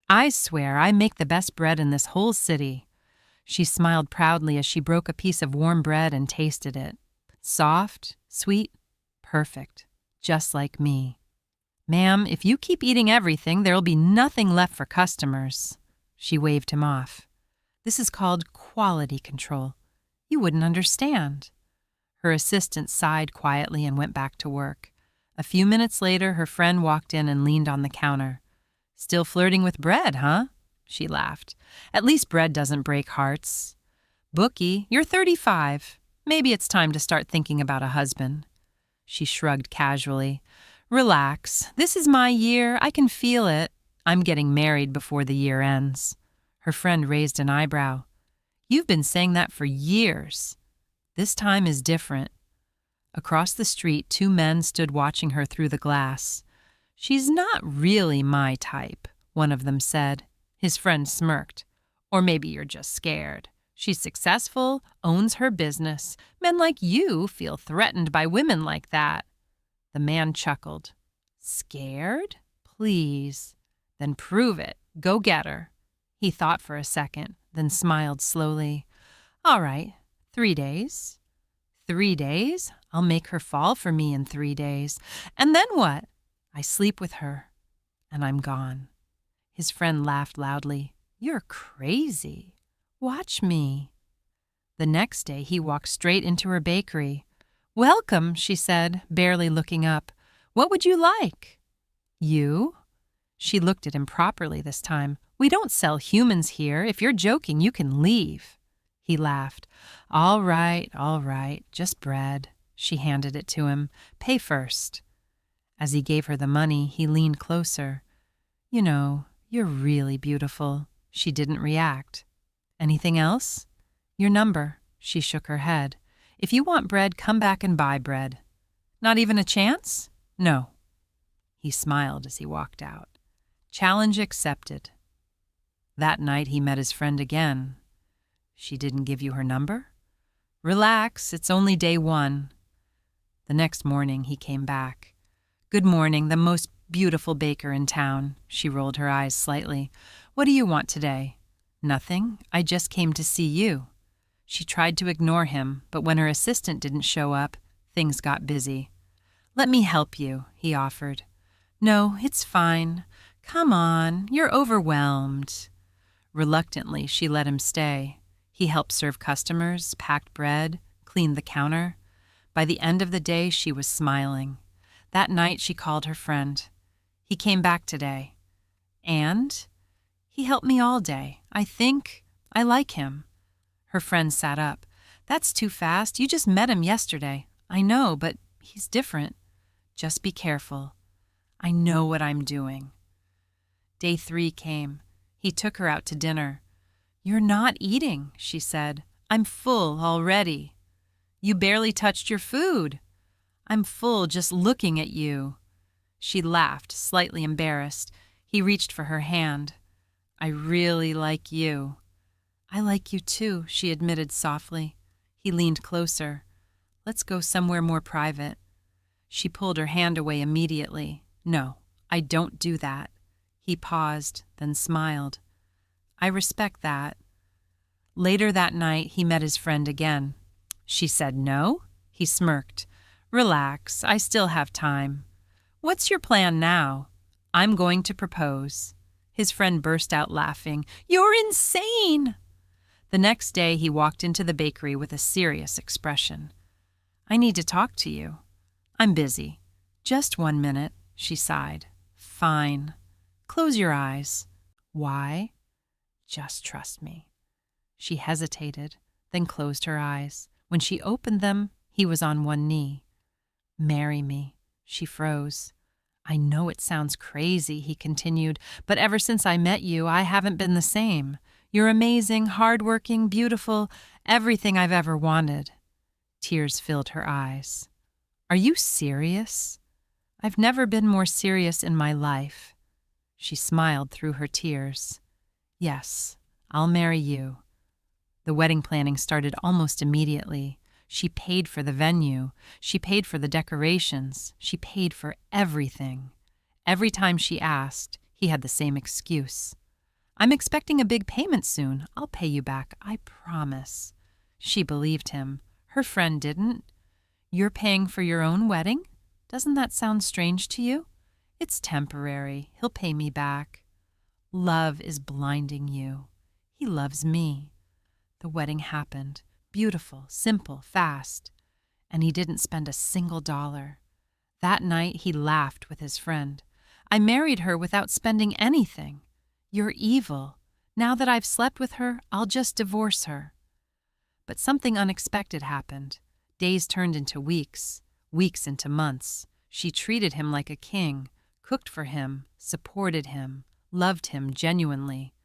I swear I make the best bread in this whole city." She smiled proudly as she broke a piece of warm bread and tasted it. Soft, sweet, perfect, just like me. "Ma'am, if you keep eating everything, there'll be nothing left for customers." She waved him off. "This is called quality control. You wouldn't understand." Her assistant sighed quietly and went back to work. A few minutes later, her friend walked in and leaned on the counter. "Still flirting with bread, huh?" She laughed. "At least bread doesn't break hearts. Bookie, you're 35. Maybe it's time to start thinking about a husband." She shrugged casually. "Relax. This is my year. I can feel it. I'm getting married before the year ends." Her friend raised an eyebrow. "You've been saying that for years. This time is different." Across the street, two men stood watching her through the glass. "She's not really my type," one of them said. His friend smirked. "Or maybe you're just scared. She's successful, owns her business. Men like you feel threatened by women like that." The man chuckled. "Scared? Please. Then prove it. Go get her." He thought for a second, then smiled slowly. "All right, 3 days." 3 days? I'll make her fall for me in 3 days. And then what? I sleep with her, and I'm gone. His friend laughed loudly. "You're crazy. Watch me." The next day, he walked straight into her bakery. "Welcome," she said, barely looking up. "What would you like?" "You?" She looked at him properly this time. "We don't sell humans here. If you're joking, you can leave." He laughed. All right, just bread." She handed it to him. "Pay first." As he gave her the money, he leaned closer. "You know, you're really beautiful." She didn't react. "Anything else?" "Your number." She shook her head. "If you want bread, come back and buy bread." "Not even a chance?" "No." He smiled as he walked out. Challenge accepted. That night he met his friend again. "She didn't give you her number?" "Relax, it's only day 1. The next morning he came back. "Good morning, the most beautiful baker in town." She rolled her eyes slightly. "What do you want today?" "Nothing. I just came to see you." She tried to ignore him, but when her assistant didn't show up, things got busy. "Let me help you," he offered. "No, it's fine. Come on, you're overwhelmed." Reluctantly, she let him stay. He helped serve customers, packed bread, cleaned the counter. By the end of the day, she was smiling. That night, she called her friend. "He came back today." "And?" "He helped me all day. I think I like him." Her friend sat up. "That's too fast. You just met him yesterday." "I know, but he's different." "Just be careful." "I know what I'm doing." Day 3 came. He took her out to dinner. "You're not eating," she said. "I'm full already." "You barely touched your food." "I'm full just looking at you." She laughed, slightly embarrassed. He reached for her hand. "I really like you." "I like you too," she admitted softly. He leaned closer. "Let's go somewhere more private." She pulled her hand away immediately. "No, I don't do that." He paused, then smiled. "I respect that." Later that night, he met his friend again. She said no? He smirked. "Relax, I still have time." "What's your plan now?" "I'm going to propose." His friend burst out laughing. "You're insane!" The next day, he walked into the bakery with a serious expression. "I need to talk to you." "I'm busy." "Just 1 minute," she sighed. "Fine. Close your eyes." "Why?" "Just trust me." She hesitated, then closed her eyes. When she opened them, he was on one knee. "Marry me." She froze. "I know it sounds crazy," he continued, "but ever since I met you, I haven't been the same. You're amazing, hardworking, beautiful, everything I've ever wanted." Tears filled her eyes. "Are you serious?" "I've never been more serious in my life." She smiled through her tears. "Yes, I'll marry you." The wedding planning started almost immediately. She paid for the venue. She paid for the decorations. She paid for everything. Every time she asked, he had the same excuse. I'm expecting a big payment soon. I'll pay you back, I promise. She believed him. Her friend didn't. You're paying for your own wedding? Doesn't that sound strange to you? It's temporary. He'll pay me back. Love is blinding you. He loves me. The wedding happened. Beautiful, simple, fast. And he didn't spend a single dollar. That night he laughed with his friend. I married her without spending anything. You're evil. Now that I've slept with her, I'll just divorce her. But something unexpected happened. Days turned into weeks, weeks into months. She treated him like a king, cooked for him, supported him, loved him genuinely.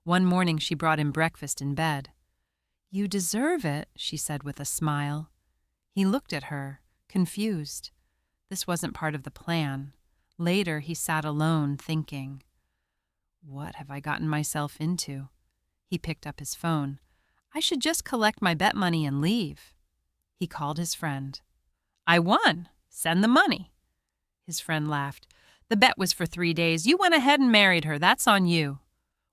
One morning she brought him breakfast in bed. You deserve it, she said with a smile. He looked at her, confused. This wasn't part of the plan. Later he sat alone, thinking, what have I gotten myself into? He picked up his phone. I should just collect my bet money and leave. He called his friend. I won. Send the money. His friend laughed. The bet was for 3 days. You went ahead and married her. That's on you.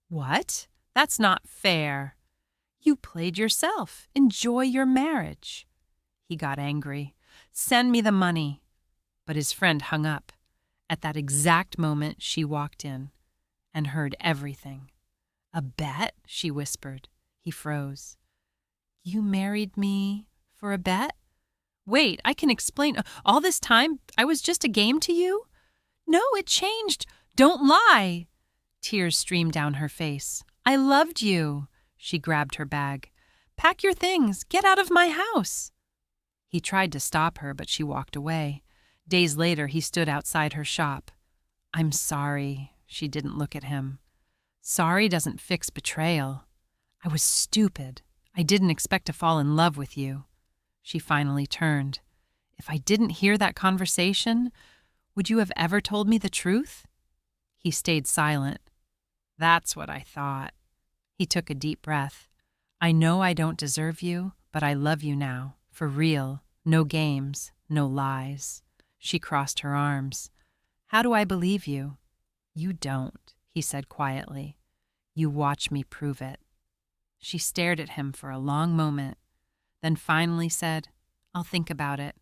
What? That's not fair. You played yourself. Enjoy your marriage. He got angry. Send me the money. But his friend hung up. At that exact moment, she walked in and heard everything. A bet? She whispered. He froze. You married me for a bet? Wait, I can explain. All this time, I was just a game to you? No, it changed. Don't lie. Tears streamed down her face. I loved you. She grabbed her bag. Pack your things. Get out of my house. He tried to stop her, but she walked away. Days later, he stood outside her shop. I'm sorry. She didn't look at him. Sorry doesn't fix betrayal. I was stupid. I didn't expect to fall in love with you. She finally turned. If I didn't hear that conversation, would you have ever told me the truth? He stayed silent. That's what I thought. He took a deep breath. I know I don't deserve you, but I love you now, for real. No games, no lies. She crossed her arms. How do I believe you? You don't, he said quietly. You watch me prove it. She stared at him for a long moment, then finally said, I'll think about it,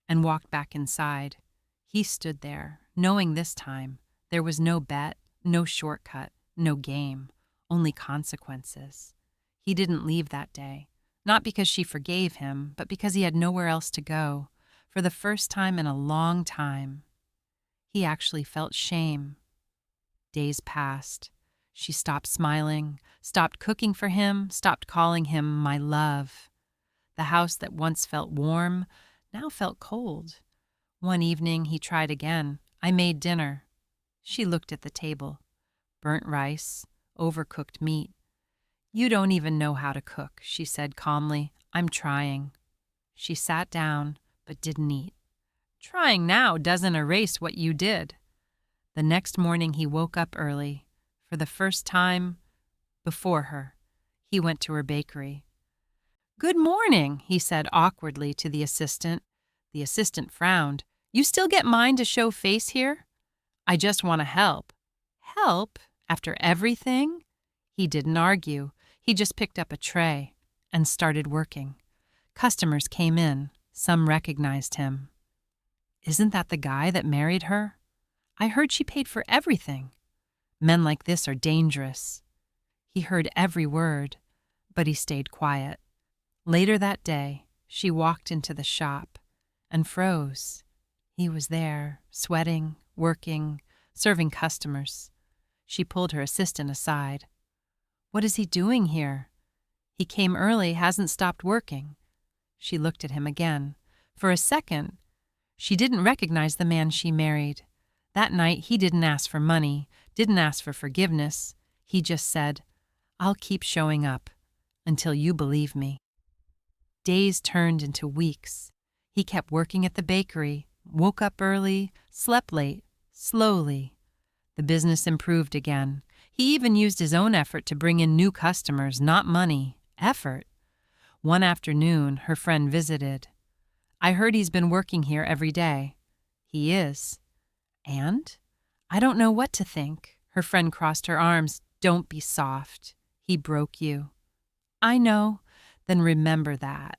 and walked back inside. He stood there, knowing this time there was no bet, no shortcut, no game, only consequences. He didn't leave that day, not because she forgave him, but because he had nowhere else to go. For the first time in a long time, he actually felt shame. Days passed. She stopped smiling, stopped cooking for him, stopped calling him my love. The house that once felt warm now felt cold. One evening he tried again. I made dinner. She looked at the table. Burnt rice, overcooked meat. You don't even know how to cook, she said calmly. I'm trying. She sat down, but didn't eat. Trying now doesn't erase what you did. The next morning he woke up early. For the first time before her, he went to her bakery. Good morning, he said awkwardly to the assistant. The assistant frowned. You still get mine to show face here? I just want to help. Help? After everything? He didn't argue. He just picked up a tray and started working. Customers came in. Some recognized him. Isn't that the guy that married her? I heard she paid for everything. Men like this are dangerous. He heard every word, but he stayed quiet. Later that day, she walked into the shop and froze. He was there, sweating, working, serving customers. She pulled her assistant aside. What is he doing here? He came early, hasn't stopped working. She looked at him again. For a second, she didn't recognize the man she married. That night, he didn't ask for money, didn't ask for forgiveness. He just said, I'll keep showing up until you believe me. Days turned into weeks. He kept working at the bakery, woke up early, slept late, slowly. The business improved again. He even used his own effort to bring in new customers, not money, effort. One afternoon, her friend visited. I heard he's been working here every day. He is. And? I don't know what to think. Her friend crossed her arms. Don't be soft. He broke you. I know. Then remember that.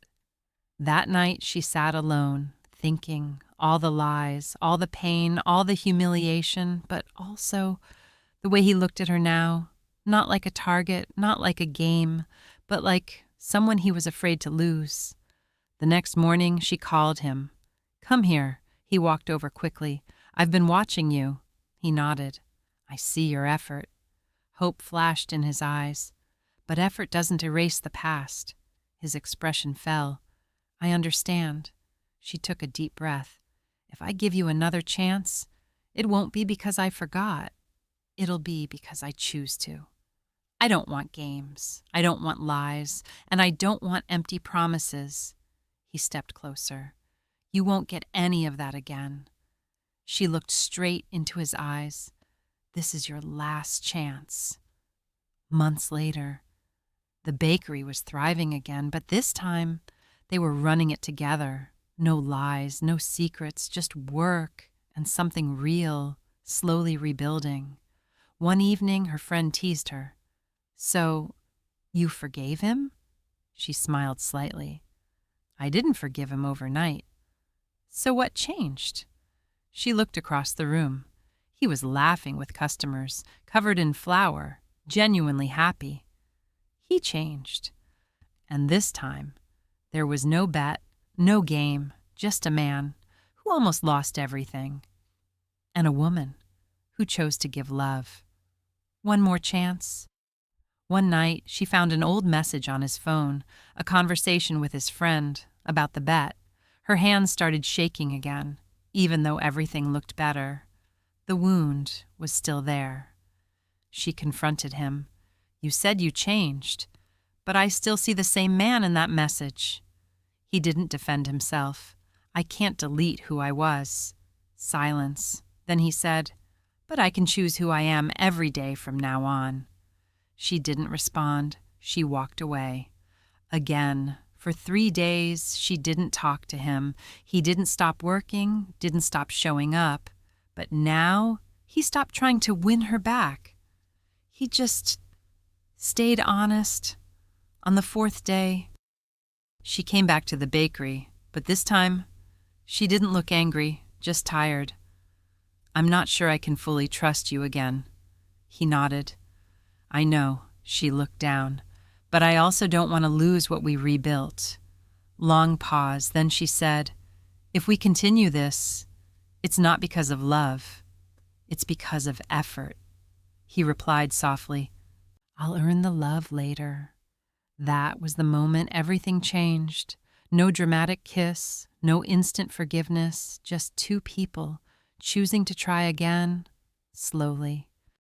That night she sat alone, thinking all the lies, all the pain, all the humiliation, but also the way he looked at her now, not like a target, not like a game, but like someone he was afraid to lose. The next morning she called him. Come here. He walked over quickly. I've been watching you. He nodded. I see your effort. Hope flashed in his eyes. But effort doesn't erase the past. His expression fell. I understand. She took a deep breath. If I give you another chance, it won't be because I forgot. It'll be because I choose to. I don't want games. I don't want lies. And I don't want empty promises. He stepped closer. You won't get any of that again. She looked straight into his eyes. This is your last chance. Months later, the bakery was thriving again, but this time they were running it together. No lies, no secrets, just work and something real, slowly rebuilding. One evening, her friend teased her. So, you forgave him? She smiled slightly. I didn't forgive him overnight. So what changed? She looked across the room. He was laughing with customers, covered in flour, genuinely happy. He changed. And this time, there was no bet, no game, just a man who almost lost everything. And a woman who chose to give love. One more chance. One night, she found an old message on his phone, a conversation with his friend about the bet. Her hands started shaking again, even though everything looked better. The wound was still there. She confronted him. You said you changed, but I still see the same man in that message. He didn't defend himself. I can't delete who I was. Silence. Then he said, but I can choose who I am every day from now on. She didn't respond. She walked away. Again, for 3 days, she didn't talk to him. He didn't stop working, didn't stop showing up. But now, he stopped trying to win her back. He just stayed honest. On the 4th day, she came back to the bakery, but this time, she didn't look angry, just tired. I'm not sure I can fully trust you again. He nodded. I know, she looked down, but I also don't want to lose what we rebuilt. Long pause, then she said, if we continue this, it's not because of love. It's because of effort. He replied softly, I'll earn the love later. That was the moment everything changed. No dramatic kiss, no instant forgiveness, just 2 people choosing to try again, slowly.